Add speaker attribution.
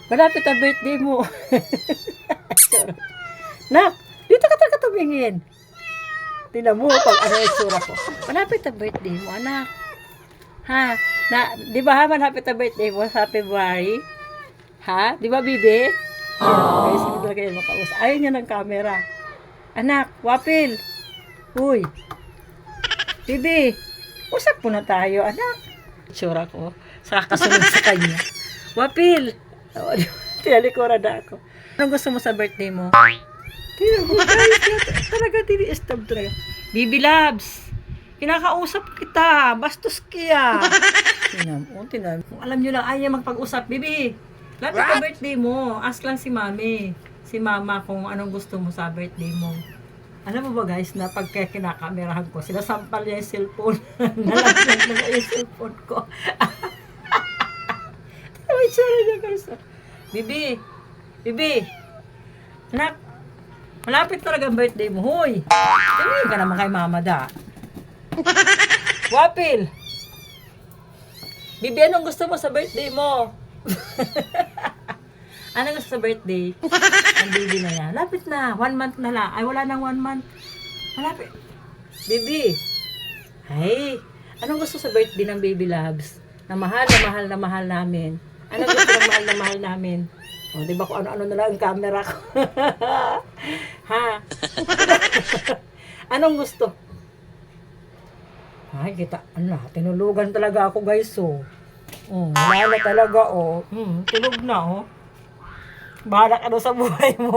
Speaker 1: Malapit ang birthday mo. Nak, dito ka talaga tumingin. Tingnan mo pag ano yung sura ko. Malapit ang birthday mo, anak. Ha? Di ba malapit ang birthday mo sa February? Ha? Di ba, Bibi? Guys, hindi talaga yan makausap. Ayaw niya ng camera. Anak, Wapil. Uy. Bibi, usap muna tayo, anak. Sura ko. Sa kasunod sa kanya. Wapil. Tinalikuran na ako. Anong gusto mo sa birthday mo? Tingnan mo, guys. Talaga, tini-stab talaga. Bibi Labs. Kinakausap kita. Bastos kaya. Tingnan mo. Kung alam nyo lang, ayaw magpag-usap. Bibi, lapit ka birthday mo. Ask lang si mami. Si mama kung anong gusto mo sa birthday mo. Alam mo ba guys, na pagka kinakamerahan ko, sinasampal niya yung cellphone. Nalagyan na yung cellphone ko. May tsura niya guys. Bibi, Bibi, anak, malapit talaga ang birthday mo. Hoy, tingin ka naman kay mama da. Wapil, Bibi, anong gusto mo sa birthday mo? Anong gusto sa birthday? Ang baby na yan. Lapit na, 1 month na lang. Ay, wala nang 1 month. Malapit. Bibi, ay, anong gusto sa birthday ng Baby Labs? Na mahal na mahal na mahal namin. Anong gusto ng mahal na mahal namin? O, di ba kung ano-ano na lang ang camera ko? Ha? Anong gusto? Ay, kita, tinulugan talaga ako guys, oh. Wala na talaga, oh. Tulog na, oh. Bahala ka na sa buhay mo,